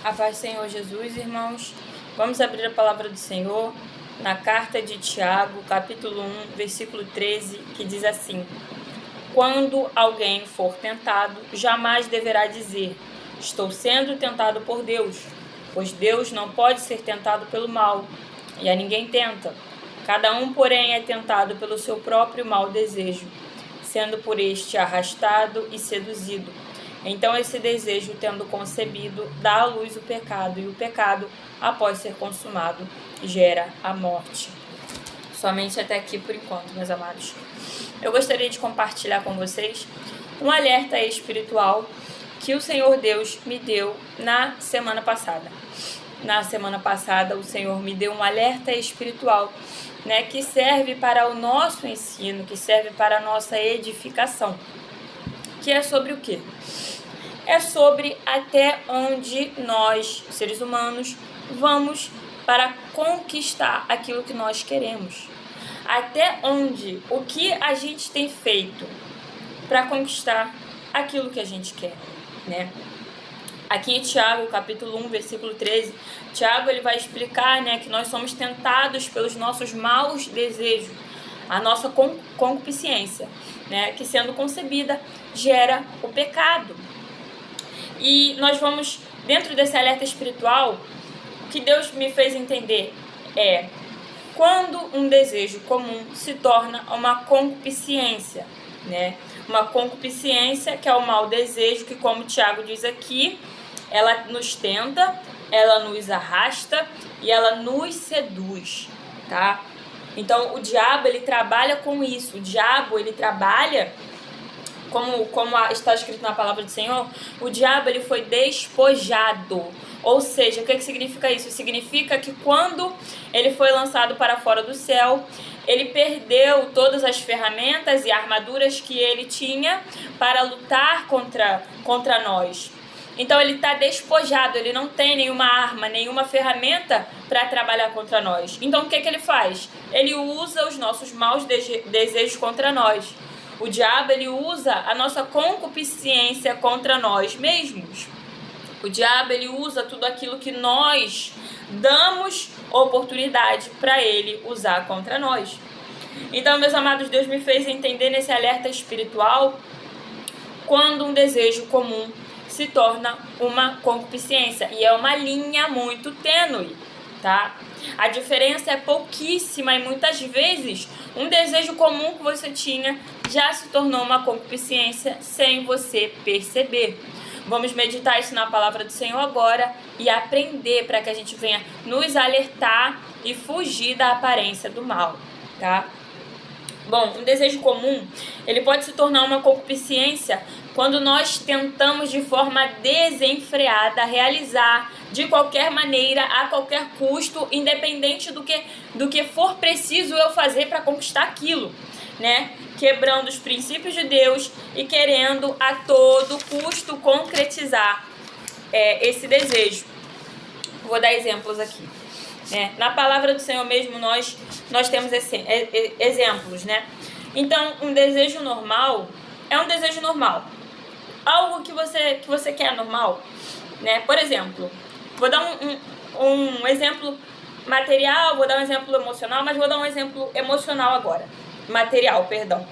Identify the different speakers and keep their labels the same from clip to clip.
Speaker 1: A paz do Senhor Jesus, irmãos. Vamos abrir a palavra do Senhor na carta de Tiago, capítulo 1, versículo 13, que diz assim: Quando alguém for tentado, jamais deverá dizer: estou sendo tentado por Deus, pois Deus não pode ser tentado pelo mal, e a ninguém tenta. Cada um, porém, é tentado pelo seu próprio mau desejo, sendo por este arrastado e seduzido. Então esse desejo, tendo concebido, dá à luz o pecado, e o pecado, após ser consumado, gera a morte. Somente até aqui por enquanto, meus amados. Eu gostaria de compartilhar com vocês um alerta espiritual que o Senhor Deus me deu na semana passada. Na semana passada, o Senhor me deu um alerta espiritual, que serve para o nosso ensino, que serve para a nossa edificação. Que é sobre o quê? É sobre até onde nós, seres humanos, vamos para conquistar aquilo que nós queremos. Até onde, o que a gente tem feito para conquistar aquilo que a gente quer, né? Aqui em Tiago, capítulo 1, versículo 13, Tiago ele vai explicar, que nós somos tentados pelos nossos maus desejos, a nossa concupiscência, que sendo concebida gera o pecado. E nós vamos, dentro desse alerta espiritual, o que Deus me fez entender é quando um desejo comum se torna uma concupiscência, Uma concupiscência que é o mau desejo, que, como Tiago diz aqui, ela nos tenta, ela nos arrasta e ela nos seduz, tá? Então, o diabo, ele trabalha com isso. O diabo, ele trabalha, como está escrito na palavra do Senhor, o diabo, ele foi despojado. Ou seja, o que significa isso? Significa que quando ele foi lançado para fora do céu, ele perdeu todas as ferramentas e armaduras que ele tinha para lutar contra nós. Então ele está despojado, ele não tem nenhuma arma, nenhuma ferramenta para trabalhar contra nós. Então o que ele faz? Ele usa os nossos maus desejos contra nós. O diabo, ele usa a nossa concupiscência contra nós mesmos. O diabo, ele usa tudo aquilo que nós damos oportunidade para ele usar contra nós. Então, meus amados, Deus me fez entender nesse alerta espiritual quando um desejo comum se torna uma concupiscência. E é uma linha muito tênue, tá? A diferença é pouquíssima e muitas vezes um desejo comum que você tinha já se tornou uma concupiscência sem você perceber. Vamos meditar isso na palavra do Senhor agora e aprender para que a gente venha nos alertar e fugir da aparência do mal, tá? Bom, um desejo comum, ele pode se tornar uma concupiscência quando nós tentamos de forma desenfreada realizar de qualquer maneira, a qualquer custo, independente do que for preciso eu fazer para conquistar aquilo, Quebrando os princípios de Deus e querendo a todo custo concretizar esse desejo. Vou dar exemplos aqui. Na palavra do Senhor mesmo nós temos exemplos, Então, um desejo normal é um desejo normal. Algo que você quer normal, Por exemplo, vou dar um exemplo material, vou dar um exemplo emocional, mas vou dar um exemplo emocional agora. Material, perdão.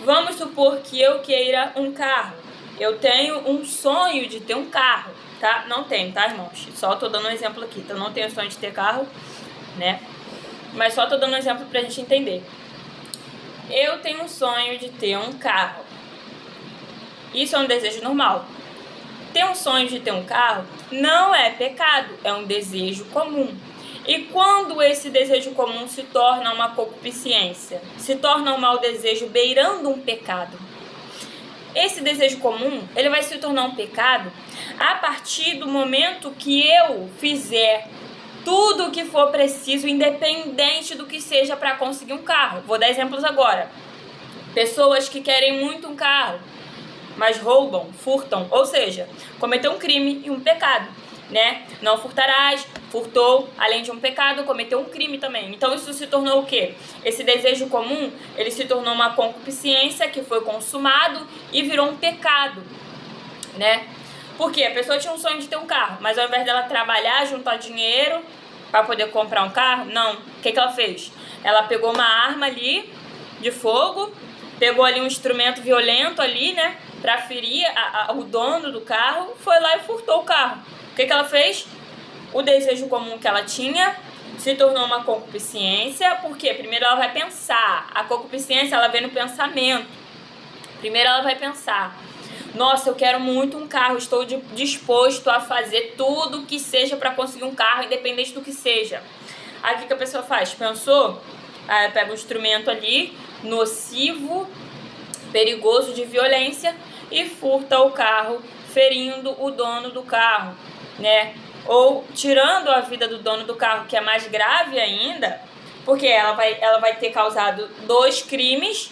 Speaker 1: Vamos supor que eu queira um carro. Eu tenho um sonho de ter um carro, tá? Não tenho, tá, irmãos? Só tô dando um exemplo aqui. Então, não tenho sonho de ter carro, Mas só tô dando um exemplo pra gente entender. Eu tenho um sonho de ter um carro. Isso é um desejo normal. Ter um sonho de ter um carro não é pecado, é um desejo comum. E quando esse desejo comum se torna uma concupiscência, se torna um mau desejo beirando um pecado, esse desejo comum, ele vai se tornar um pecado a partir do momento que eu fizer tudo o que for preciso, independente do que seja para conseguir um carro. Vou dar exemplos agora. Pessoas que querem muito um carro, mas roubam, furtam, ou seja, cometeu um crime e um pecado, Não furtarás, furtou, além de um pecado, cometeu um crime também. Então isso se tornou o quê? Esse desejo comum, ele se tornou uma concupiscência que foi consumado e virou um pecado, Porque a pessoa tinha um sonho de ter um carro, mas ao invés dela trabalhar, juntar dinheiro para poder comprar um carro, não. O que ela fez? Ela pegou uma arma ali de fogo, pegou ali um instrumento violento ali, né, para ferir o dono do carro, foi lá e furtou o carro. O que ela fez? O desejo comum que ela tinha se tornou uma concupiscência, porque primeiro ela vai pensar. A concupiscência, ela vem no pensamento. Primeiro ela vai pensar: nossa, eu quero muito um carro, estou disposto a fazer tudo que seja para conseguir um carro, independente do que seja. Aí o que a pessoa faz? Pensou? Aí pega um instrumento ali, nocivo, perigoso, de violência, e furta o carro, ferindo o dono do carro, né? Ou tirando a vida do dono do carro, que é mais grave ainda, porque ela vai ter causado 2 crimes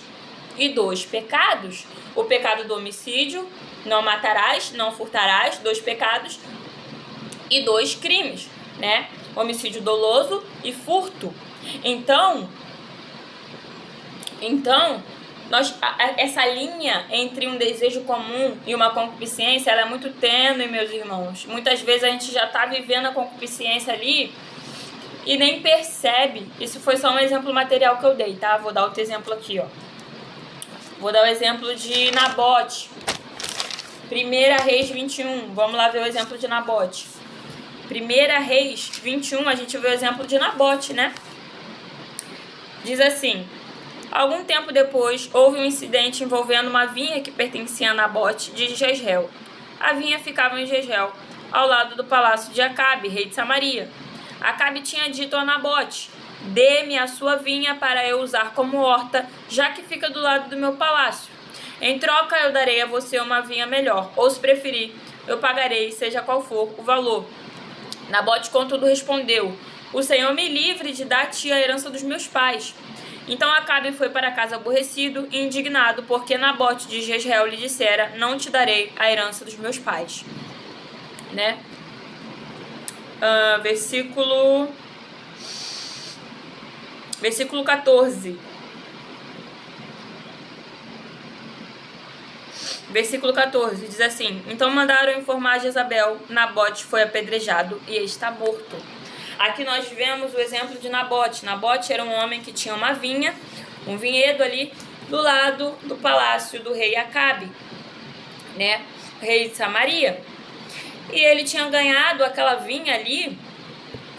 Speaker 1: e 2 pecados. O pecado do homicídio, não matarás, não furtarás, 2 pecados e 2 crimes, né? Homicídio doloso e furto. Então essa linha entre um desejo comum e uma concupiscência, ela é muito tênue, meus irmãos. Muitas vezes a gente já está vivendo a concupiscência ali e nem percebe. Isso foi só um exemplo material que eu dei, tá? Vou dar outro exemplo aqui, ó. Vou dar o exemplo de Nabote. 1 Reis 21. Vamos lá ver o exemplo de Nabote. 1 Reis 21, a gente vê o exemplo de Nabote, né? Diz assim: algum tempo depois, houve um incidente envolvendo uma vinha que pertencia a Nabote de Jezreel. A vinha ficava em Jezreel, ao lado do palácio de Acabe, rei de Samaria. Acabe tinha dito a Nabote: dê-me a sua vinha para eu usar como horta, já que fica do lado do meu palácio. Em troca, eu darei a você uma vinha melhor, ou se preferir, eu pagarei, seja qual for o valor. Nabote, contudo, respondeu: o Senhor me livre de dar a ti a herança dos meus pais. Então Acabe foi para casa aborrecido e indignado, porque Nabote de Jezreel lhe dissera: não te darei a herança dos meus pais. Né? Versículo 14. Versículo 14 diz assim: então mandaram informar a Jezabel: Nabote foi apedrejado e está morto. Aqui nós vemos o exemplo de Nabote. Nabote era um homem que tinha uma vinha, um vinhedo ali do lado do palácio do rei Acabe, né? Rei de Samaria. E ele tinha ganhado aquela vinha ali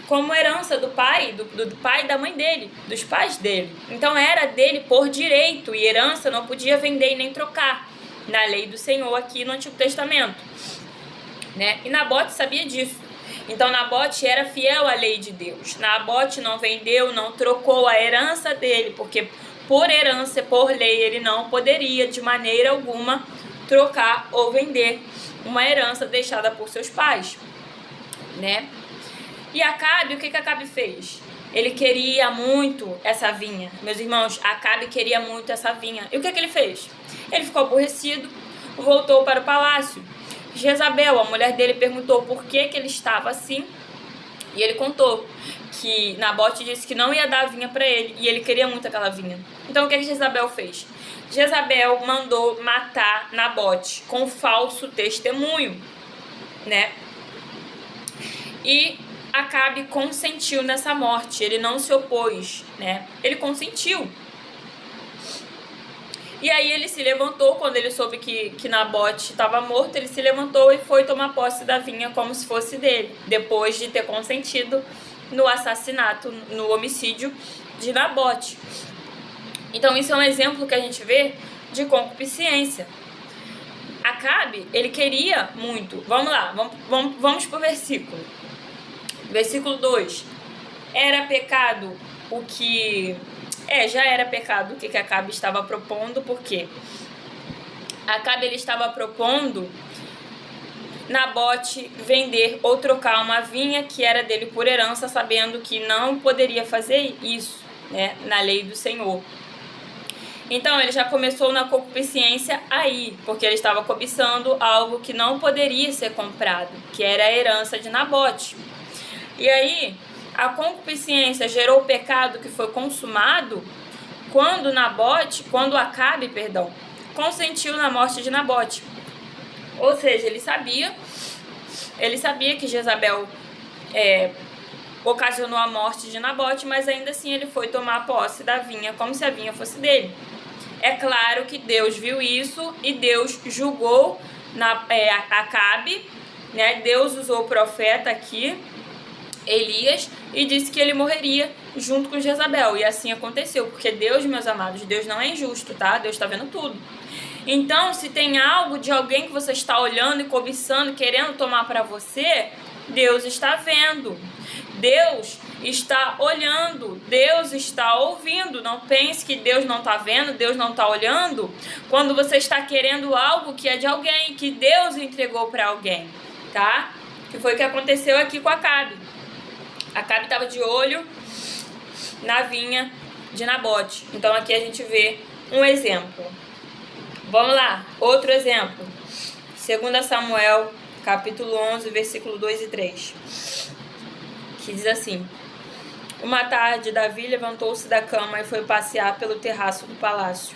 Speaker 1: como herança do pai, do pai e da mãe dele, dos pais dele. Então era dele por direito, e herança não podia vender e nem trocar, na lei do Senhor aqui no Antigo Testamento, né? E Nabote sabia disso. Então Nabote era fiel à lei de Deus. Nabote não vendeu, não trocou a herança dele, porque por herança, por lei, ele não poderia de maneira alguma trocar ou vender uma herança deixada por seus pais, né? E Acabe, o que Acabe fez? Ele queria muito essa vinha. Meus irmãos, Acabe queria muito essa vinha. E o que ele fez? Ele ficou aborrecido, voltou para o palácio. Jezabel, a mulher dele, perguntou por que ele estava assim. E ele contou que Nabote disse que não ia dar a vinha para ele. E ele queria muito aquela vinha. Então o que Jezabel fez? Jezabel mandou matar Nabote com falso testemunho, né? E Acabe consentiu nessa morte. Ele não se opôs, né? Ele consentiu. E aí ele se levantou, quando ele soube que Nabote estava morto, ele se levantou e foi tomar posse da vinha como se fosse dele, depois de ter consentido no assassinato, no homicídio de Nabote. Então isso é um exemplo que a gente vê de concupiscência. Acabe, ele queria muito. Vamos lá, vamos pro versículo. Versículo 2. Era pecado o que... já era pecado o que Acabe estava propondo, porque Acabe ele estava propondo Nabote vender ou trocar uma vinha que era dele por herança, sabendo que não poderia fazer isso, né, na lei do Senhor. Então ele já começou na concupiscência aí, porque ele estava cobiçando algo que não poderia ser comprado, que era a herança de Nabote. E aí a concupiscência gerou o pecado que foi consumado quando Acabe, consentiu na morte de Nabote. Ou seja, ele sabia Ele sabia que Jezabel ocasionou a morte de Nabote, mas ainda assim ele foi tomar posse da vinha, como se a vinha fosse dele. É claro que Deus viu isso e Deus julgou Acabe, né? Deus usou o profeta aqui, Elias, e disse que ele morreria junto com Jezabel. E assim aconteceu, porque Deus, meus amados, Deus não é injusto, tá? Deus está vendo tudo. Então, se tem algo de alguém que você está olhando e cobiçando, querendo tomar para você, Deus está vendo. Deus está olhando, Deus está ouvindo. Não pense que Deus não está vendo, Deus não está olhando. Quando você está querendo algo que é de alguém, que Deus entregou para alguém, tá? Que foi o que aconteceu aqui com Acabe. Acabe estava de olho na vinha de Nabote. Então aqui a gente vê um exemplo. Vamos lá, outro exemplo. 2 Samuel, capítulo 11, versículo 2 e 3. Que diz assim: Uma tarde, Davi levantou-se da cama e foi passear pelo terraço do palácio.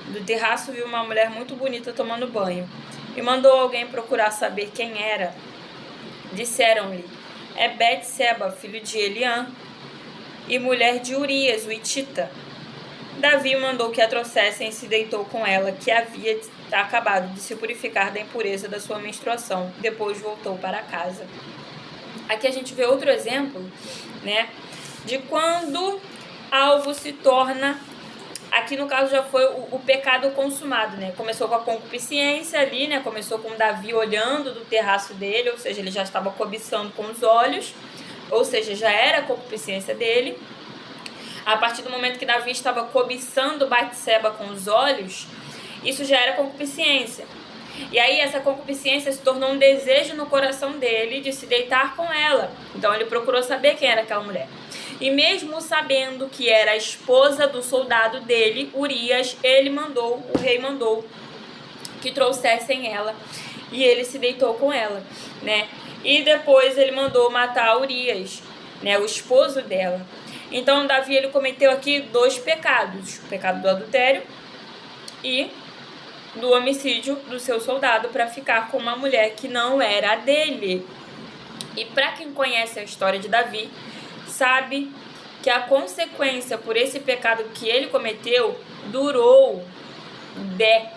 Speaker 1: Do terraço viu uma mulher muito bonita tomando banho e mandou alguém procurar saber quem era. Disseram-lhe: É Betseba, filho de Eliã, e mulher de Urias, o hitita. Davi mandou que a trouxessem e se deitou com ela, que havia acabado de se purificar da impureza da sua menstruação. Depois voltou para casa. Aqui a gente vê outro exemplo, né, de quando algo se torna, aqui no caso já foi o pecado consumado, né? Começou com a concupiscência ali, né? Começou com Davi olhando do terraço dele, ou seja, ele já estava cobiçando com os olhos, ou seja, já era a concupiscência dele. A partir do momento que Davi estava cobiçando Batseba com os olhos, isso já era concupiscência. E aí essa concupiscência se tornou um desejo no coração dele de se deitar com ela. Então ele procurou saber quem era aquela mulher. E mesmo sabendo que era a esposa do soldado dele, Urias, o rei mandou que trouxessem ela. E ele se deitou com ela, né? E depois ele mandou matar Urias, né, o esposo dela. Então Davi ele cometeu aqui 2 pecados: o pecado do adultério e do homicídio do seu soldado para ficar com uma mulher que não era a dele. E para quem conhece a história de Davi, sabe que a consequência por esse pecado que ele cometeu durou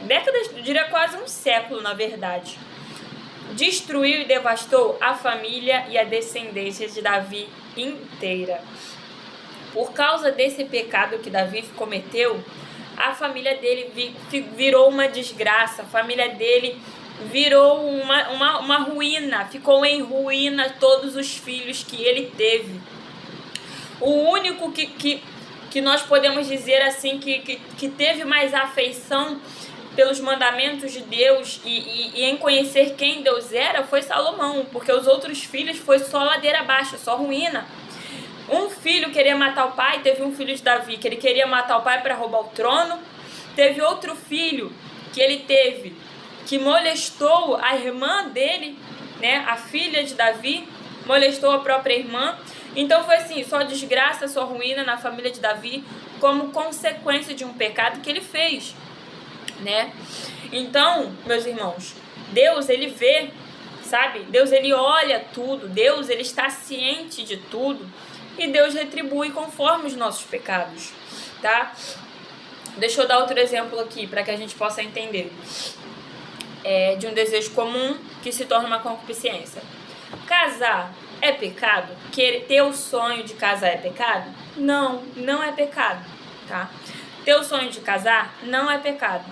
Speaker 1: décadas, eu diria quase um século, na verdade. Destruiu e devastou a família e a descendência de Davi inteira. Por causa desse pecado que Davi cometeu, a família dele virou uma desgraça, a família dele virou uma ruína, ficou em ruína todos os filhos que ele teve. O único que nós podemos dizer assim que teve mais afeição pelos mandamentos de Deus e em conhecer quem Deus era foi Salomão, porque os outros filhos foi só ladeira abaixo, só ruína. Um filho queria matar o pai, teve um filho de Davi que ele queria matar o pai para roubar o trono. Teve outro filho que ele teve que molestou a irmã dele, né, a filha de Davi, molestou a própria irmã. Então foi assim, só desgraça, só ruína na família de Davi como consequência de um pecado que ele fez, né? Então, meus irmãos, Deus ele vê, sabe? Deus ele olha tudo, Deus ele está ciente de tudo. E Deus retribui conforme os nossos pecados, tá? Deixa eu dar outro exemplo aqui, para que a gente possa entender. De um desejo comum que se torna uma concupiscência. Casar é pecado? Ter o sonho de casar é pecado? Não, não é pecado, tá? Ter o sonho de casar não é pecado.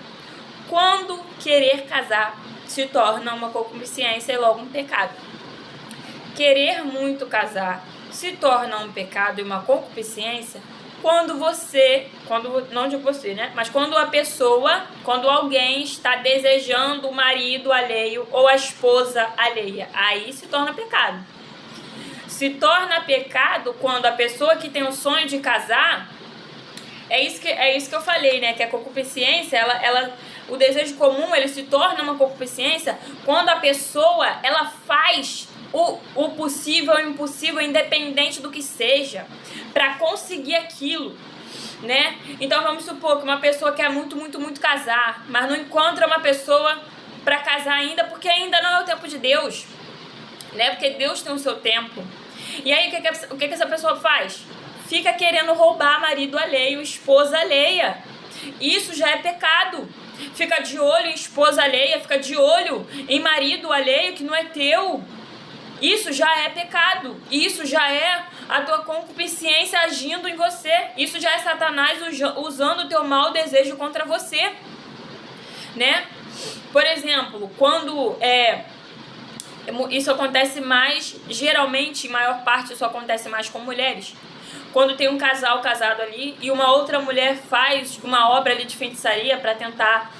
Speaker 1: Quando querer casar se torna uma concupiscência e logo um pecado. Querer muito casar se torna um pecado e uma concupiscência quando não digo você, né? Mas quando quando alguém está desejando o marido alheio ou a esposa alheia, aí se torna pecado. Se torna pecado quando a pessoa que tem o sonho de casar, é isso que eu falei, né? Que a concupiscência, o desejo comum, ele se torna uma concupiscência quando a pessoa, ela faz o possível e o impossível, independente do que seja, para conseguir aquilo, né? Então vamos supor que uma pessoa quer muito, muito, muito casar, mas não encontra uma pessoa para casar ainda, porque ainda não é o tempo de Deus. né? Porque Deus tem o seu tempo. E aí, o que essa pessoa faz? Fica querendo roubar marido alheio, esposa alheia. Isso já é pecado. Fica de olho em esposa alheia, fica de olho em marido alheio que não é teu. Isso já é pecado. Isso já é a tua concupiscência agindo em você. Isso já é Satanás usando o teu mau desejo contra você, né? Por exemplo, quando isso acontece mais, geralmente, em maior parte, isso acontece mais com mulheres. Quando tem um casal casado ali e uma outra mulher faz uma obra ali de feitiçaria para tentar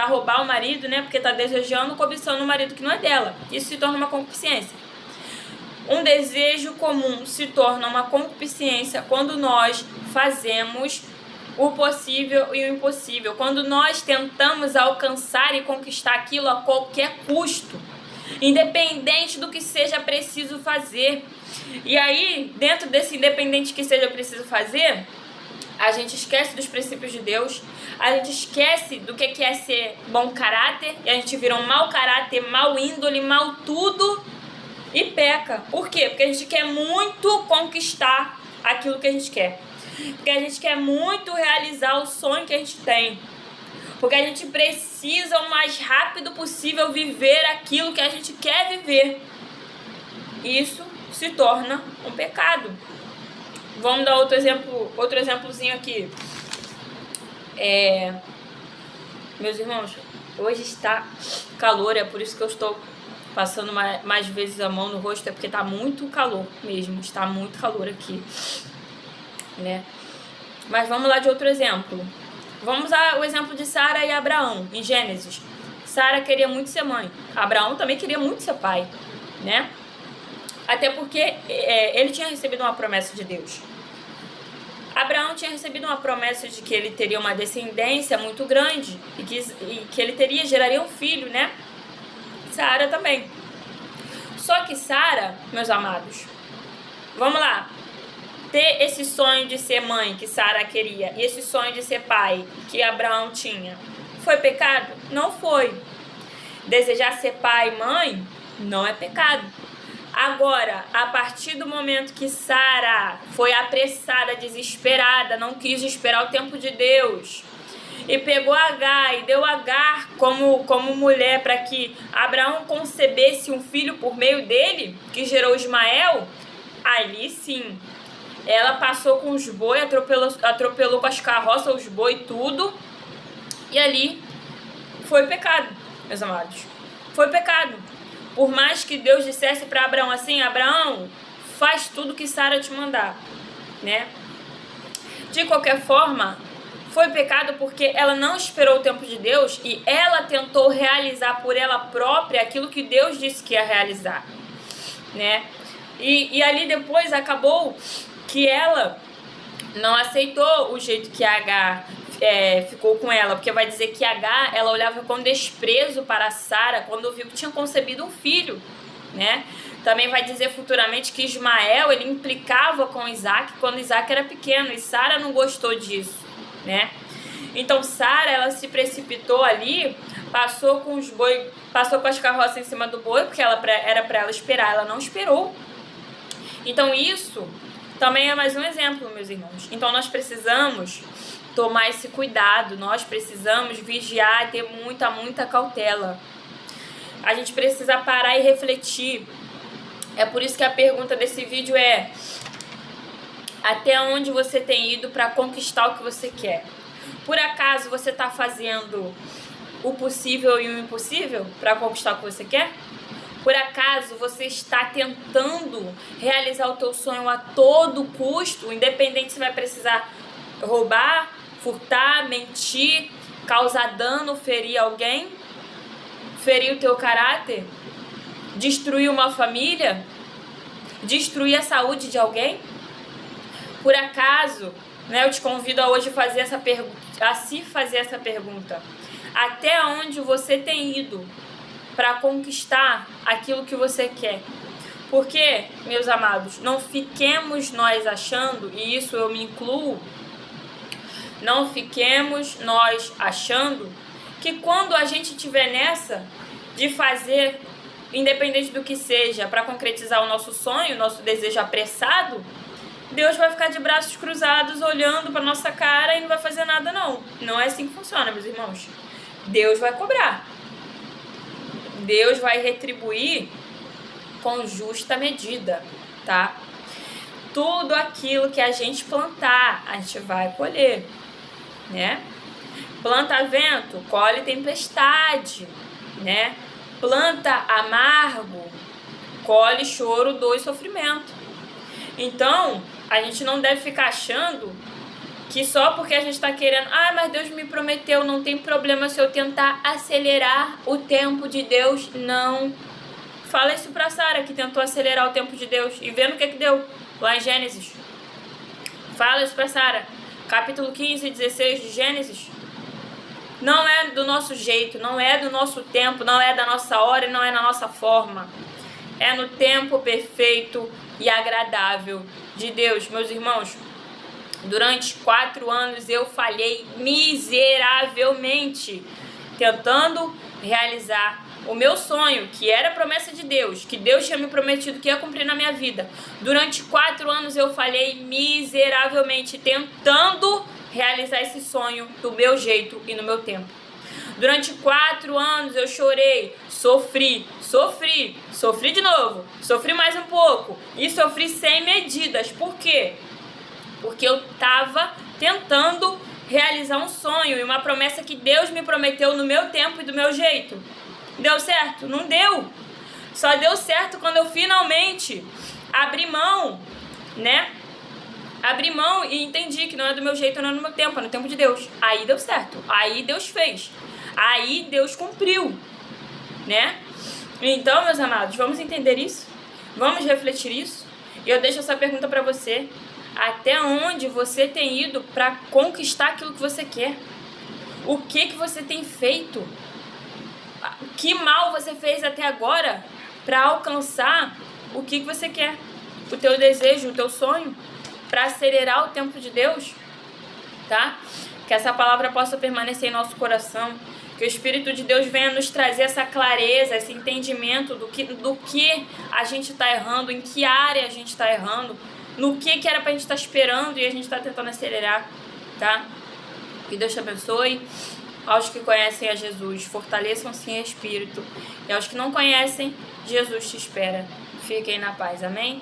Speaker 1: roubar o marido, né? Porque tá desejando, cobiçando o marido que não é dela. Isso se torna uma concupiscência. Um desejo comum se torna uma concupiscência quando nós fazemos o possível e o impossível. Quando nós tentamos alcançar e conquistar aquilo a qualquer custo, independente do que seja preciso fazer. E aí, dentro desse independente que seja preciso fazer, a gente esquece dos princípios de Deus, a gente esquece do que é ser bom caráter, e a gente vira um mau caráter, mau índole, mau tudo e peca. Por quê? Porque a gente quer muito conquistar aquilo que a gente quer. Porque a gente quer muito realizar o sonho que a gente tem. Porque a gente precisa o mais rápido possível viver aquilo que a gente quer viver. Isso se torna um pecado. Vamos dar outro exemplozinho aqui. Meus irmãos, hoje está calor, é por isso que eu estou passando mais vezes a mão no rosto, é porque está muito calor mesmo, está muito calor aqui, né? Mas vamos lá de outro exemplo. Vamos ao exemplo de Sara e Abraão, em Gênesis. Sara queria muito ser mãe, Abraão também queria muito ser pai, né? Até porque ele tinha recebido uma promessa de Deus. Abraão tinha recebido uma promessa de que ele teria uma descendência muito grande e que ele geraria um filho, né? Sara também. Só que Sara, meus amados, vamos lá, ter esse sonho de ser mãe que Sara queria e esse sonho de ser pai que Abraão tinha, foi pecado? Não foi. Desejar ser pai e mãe não é pecado. Agora, a partir do momento que Sara foi apressada, desesperada, não quis esperar o tempo de Deus e pegou Agar e deu Agar como mulher para que Abraão concebesse um filho por meio dele, que gerou Ismael, ali sim, ela passou com os boi, atropelou com as carroças, os boi e tudo, e ali foi pecado, meus amados, foi pecado. Por mais que Deus dissesse para Abraão assim, Abraão, faz tudo que Sara te mandar, né? De qualquer forma, foi pecado porque ela não esperou o tempo de Deus e ela tentou realizar por ela própria aquilo que Deus disse que ia realizar, né? E ali depois acabou que ela não aceitou o jeito que Agar ficou com ela, porque vai dizer que Agar, ela olhava com desprezo para Sara quando viu que tinha concebido um filho, né? Também vai dizer futuramente que Ismael, ele implicava com Isaac quando Isaac era pequeno, e Sara não gostou disso, né? Então Sara, ela se precipitou ali, passou com as carroças em cima do boi, porque era para ela esperar, ela não esperou. Então isso também é mais um exemplo, meus irmãos. Então nós precisamos tomar esse cuidado, nós precisamos vigiar e ter muita cautela. A gente precisa parar e refletir. É por isso que a pergunta desse vídeo é: até onde você tem ido para conquistar o que você quer? Por acaso você está fazendo o possível e o impossível para conquistar o que você quer? Por acaso você está tentando realizar o teu sonho a todo custo, independente se vai precisar roubar, furtar, mentir, causar dano, ferir alguém, ferir o teu caráter, destruir uma família, destruir a saúde de alguém? Por acaso, né, eu te convido a hoje fazer se fazer essa pergunta: até onde você tem ido para conquistar aquilo que você quer? Porque, meus amados, não fiquemos nós achando, e isso eu me incluo, não fiquemos nós achando que quando a gente estiver nessa de fazer independente do que seja, para concretizar o nosso sonho, o nosso desejo apressado, Deus vai ficar de braços cruzados olhando para nossa cara e não vai fazer nada não. Não é assim que funciona, meus irmãos. Deus vai cobrar. Deus vai retribuir com justa medida, tá? Tudo aquilo que a gente plantar, a gente vai colher, né? Planta vento, colhe tempestade, né? Planta amargo, colhe choro, dor e sofrimento. Então, a gente não deve ficar achando que só porque a gente está querendo, mas Deus me prometeu, não tem problema se eu tentar acelerar o tempo de Deus. Não. Fala isso pra Sara, que tentou acelerar o tempo de Deus. E vendo o que deu lá em Gênesis. Fala isso pra Sara. Capítulo 15 e 16 de Gênesis. Não é do nosso jeito, não é do nosso tempo, não é da nossa hora e não é na nossa forma. É no tempo perfeito e agradável de Deus. Meus irmãos, durante 4 anos eu falhei miseravelmente tentando realizar o meu sonho, que era a promessa de Deus, que Deus tinha me prometido que ia cumprir na minha vida. Durante 4 anos eu falhei miseravelmente tentando realizar esse sonho do meu jeito e no meu tempo. Durante 4 anos eu chorei, sofri de novo, sofri mais um pouco e sofri sem medidas. Por quê? Porque eu estava tentando realizar um sonho e uma promessa que Deus me prometeu no meu tempo e do meu jeito. Deu certo? Não deu. Só deu certo quando eu finalmente abri mão, né? Abri mão e entendi que não é do meu jeito, não é no meu tempo, é no tempo de Deus. Aí deu certo. Aí Deus fez. Aí Deus cumpriu, né? Então, meus amados, vamos entender isso? Vamos refletir isso? E eu deixo essa pergunta para você. Até onde você tem ido para conquistar aquilo que você quer? O que você tem feito? Que mal você fez até agora para alcançar o que você quer? O teu desejo, o teu sonho? Para acelerar o tempo de Deus? Tá? Que essa palavra possa permanecer em nosso coração. Que o Espírito de Deus venha nos trazer essa clareza, esse entendimento do que a gente está errando, em que área a gente está errando, no que era pra gente estar esperando e a gente está tentando acelerar, tá? Que Deus te abençoe. Aos que conhecem a Jesus, fortaleçam-se em espírito. E aos que não conhecem, Jesus te espera. Fiquem na paz. Amém?